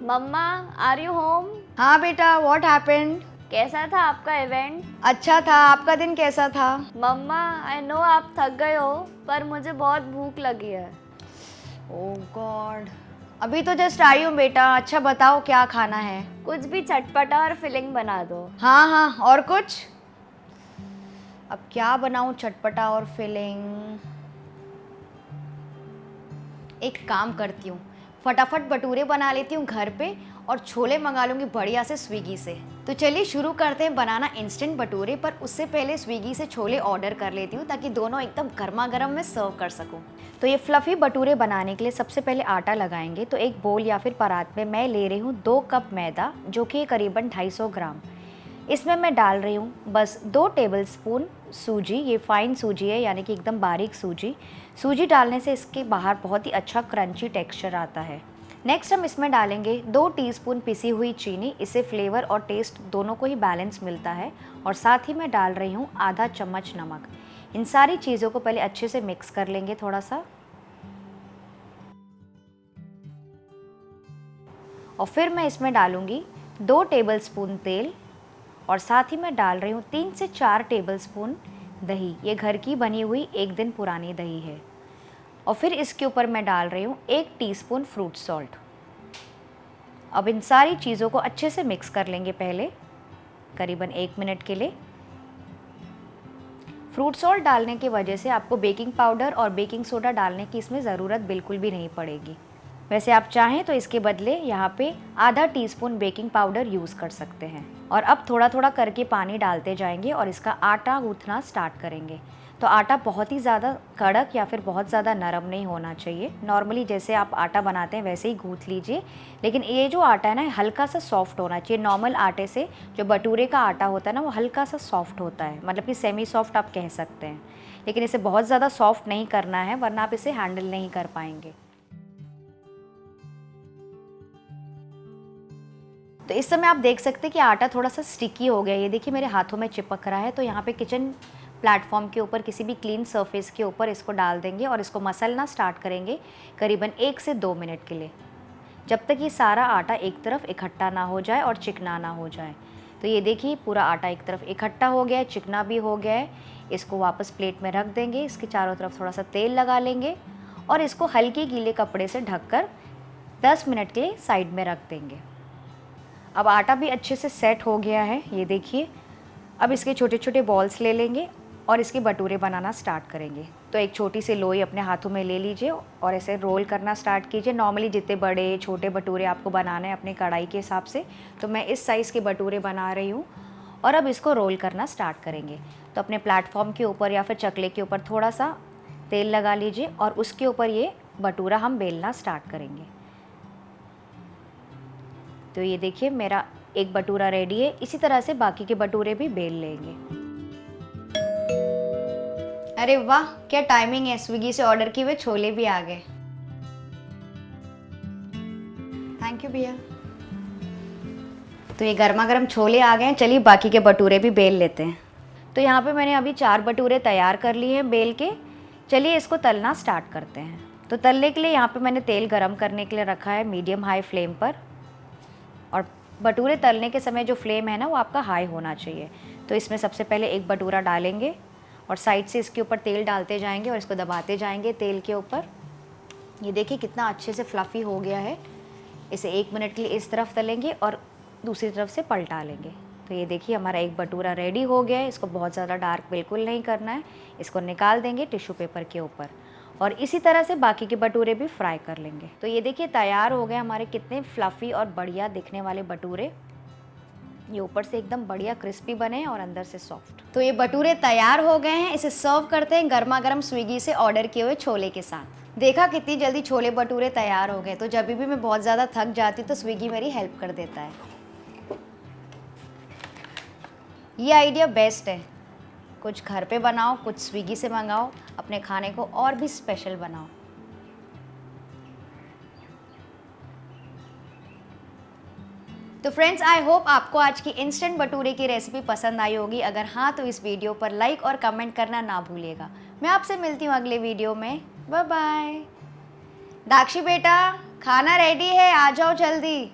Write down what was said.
Mamma, are you home? हाँ बेटा, what happened? कैसा था आपका इवेंट? अच्छा था। आपका दिन कैसा था? मम्मा, आई नो आप थक गए हो, पर मुझे बहुत भूख लगी है। ओह गॉड, अभी तो जस्ट आई हूँ बेटा। अच्छा बताओ क्या खाना है? कुछ भी चटपटा और फिलिंग बना दो। हाँ हाँ, और कुछ? अब क्या बनाऊँ चटपटा और फिलिंग? एक काम करती हूँ, फटाफट भटूरे बना लेती हूँ घर पे और छोले मंगा लूँगी बढ़िया से स्विगी से। तो चलिए शुरू करते हैं बनाना इंस्टेंट भटूरे, पर उससे पहले स्विगी से छोले ऑर्डर कर लेती हूँ ताकि दोनों एकदम गर्मा गर्म में सर्व कर सकूँ। तो ये फ्लफ़ी भटूरे बनाने के लिए सबसे पहले आटा लगाएंगे। तो एक बोल या फिर परात में मैं ले रही हूँ 2 कप मैदा, जो कि करीबन 250 ग्राम। इसमें मैं डाल रही हूँ बस 2 टेबलस्पून सूजी। ये फाइन सूजी है, यानी कि एकदम बारीक सूजी। सूजी डालने से इसके बाहर बहुत ही अच्छा क्रंची टेक्सचर आता है। नेक्स्ट हम इसमें डालेंगे 2 टीस्पून पिसी हुई चीनी। इससे फ्लेवर और टेस्ट दोनों को ही बैलेंस मिलता है। और साथ ही मैं डाल रही हूँ आधा चम्मच नमक। इन सारी चीज़ों को पहले अच्छे से मिक्स कर लेंगे थोड़ा सा, और फिर मैं इसमें डालूँगी 2 टेबलस्पून तेल, और साथ ही मैं डाल रही हूँ 3 से 4 टेबलस्पून दही। ये घर की बनी हुई 1 दिन पुरानी दही है। और फिर इसके ऊपर मैं डाल रही हूँ 1 टीस्पून फ्रूट सॉल्ट। अब इन सारी चीज़ों को अच्छे से मिक्स कर लेंगे पहले करीबन 1 मिनट के लिए। फ्रूट सॉल्ट डालने की वजह से आपको बेकिंग पाउडर और बेकिंग सोडा डालने की इसमें ज़रूरत बिल्कुल भी नहीं पड़ेगी। वैसे आप चाहें तो इसके बदले यहाँ पे आधा टीस्पून बेकिंग पाउडर यूज़ कर सकते हैं। और अब थोड़ा थोड़ा करके पानी डालते जाएंगे और इसका आटा गूँथना स्टार्ट करेंगे। तो आटा बहुत ही ज़्यादा कड़क या फिर बहुत ज़्यादा नरम नहीं होना चाहिए। नॉर्मली जैसे आप आटा बनाते हैं वैसे ही गूँथ लीजिए, लेकिन ये जो आटा है ना, हल्का सा सॉफ्ट होना चाहिए। नॉर्मल आटे से जो भटूरे का आटा होता है ना, वो हल्का सा सॉफ्ट होता है, मतलब कि सेमी सॉफ्ट आप कह सकते हैं। लेकिन इसे बहुत ज़्यादा सॉफ्ट नहीं करना है, वरना आप इसे हैंडल नहीं कर पाएंगे। तो इस समय आप देख सकते हैं कि आटा थोड़ा सा स्टिकी हो गया। ये देखिए मेरे हाथों में चिपक रहा है। तो यहाँ पे किचन प्लेटफॉर्म के ऊपर किसी भी क्लीन सरफेस के ऊपर इसको डाल देंगे और इसको मसलना स्टार्ट करेंगे करीबन 1 से 2 मिनट के लिए, जब तक ये सारा आटा एक तरफ इकट्ठा ना हो जाए और चिकना ना हो जाए। तो ये देखिए पूरा आटा एक तरफ इकट्ठा हो गया है, चिकना भी हो गया है। इसको वापस प्लेट में रख देंगे। इसके चारों तरफ थोड़ा सा तेल लगा लेंगे और इसको हल्के गीले कपड़े से ढककर 10 मिनट के लिए साइड में रख देंगे। अब आटा भी अच्छे से सेट हो गया है, ये देखिए। अब इसके छोटे छोटे बॉल्स ले लेंगे और इसके भटूरे बनाना स्टार्ट करेंगे। तो एक छोटी सी लोई अपने हाथों में ले लीजिए और ऐसे रोल करना स्टार्ट कीजिए। नॉर्मली जितने बड़े छोटे भटूरे आपको बनाने हैं अपनी कढ़ाई के हिसाब से, तो मैं इस साइज़ के भटूरे बना रही हूँ। और अब इसको रोल करना स्टार्ट करेंगे। तो अपने प्लेटफॉर्म के ऊपर या फिर चकले के ऊपर थोड़ा सा तेल लगा लीजिए और उसके ऊपर ये भटूरा हम बेलना स्टार्ट करेंगे। तो ये देखिए मेरा एक भटूरा रेडी है। इसी तरह से बाकी के भटूरे भी बेल लेंगे। अरे वाह, क्या टाइमिंग है! स्विगी से ऑर्डर किए हुए छोले भी आ गए। थैंक यू भैया। तो ये गर्मा गर्म छोले आ गए हैं। चलिए बाकी के भटूरे भी बेल लेते हैं। तो यहाँ पे मैंने अभी 4 भटूरे तैयार कर लिए हैं बेल के। चलिए इसको तलना स्टार्ट करते हैं। तो तलने के लिए यहाँ पे मैंने तेल गरम करने के लिए रखा है मीडियम हाई फ्लेम पर। और भटूरे तलने के समय जो फ्लेम है ना, वो आपका हाई होना चाहिए। तो इसमें सबसे पहले एक भटूरा डालेंगे और साइड से इसके ऊपर तेल डालते जाएंगे और इसको दबाते जाएंगे तेल के ऊपर। ये देखिए कितना अच्छे से फ्लफ़ी हो गया है। इसे 1 मिनट के लिए इस तरफ तलेंगे और दूसरी तरफ से पलटा लेंगे। तो ये देखिए हमारा एक भटूरा रेडी हो गया है। इसको बहुत ज़्यादा डार्क बिल्कुल नहीं करना है। इसको निकाल देंगे टिश्यू पेपर के ऊपर और इसी तरह से बाकी के भटूरे भी फ्राई कर लेंगे। तो ये देखिए तैयार हो गए हमारे कितने फ्लफ़ी और बढ़िया दिखने वाले भटूरे। ये ऊपर से एकदम बढ़िया क्रिस्पी बने और अंदर से सॉफ्ट। तो ये भटूरे तैयार हो गए हैं। इसे सर्व करते हैं गर्मा गर्म स्विगी से ऑर्डर किए हुए छोले के साथ। देखा कितनी जल्दी छोले भटूरे तैयार हो गए। तो जब भी मैं बहुत ज़्यादा थक जाती हूँ तो स्विगी मेरी हेल्प कर देता है। ये आइडिया बेस्ट है। कुछ घर पे बनाओ, कुछ स्विगी से मंगाओ, अपने खाने को और भी स्पेशल बनाओ। तो फ्रेंड्स, आई होप आपको आज की इंस्टेंट भटूरे की रेसिपी पसंद आई होगी। अगर हाँ तो इस वीडियो पर लाइक और कमेंट करना ना भूलिएगा। मैं आपसे मिलती हूँ अगले वीडियो में। Bye bye. दाक्षी बेटा, खाना रेडी है, आ जाओ जल्दी।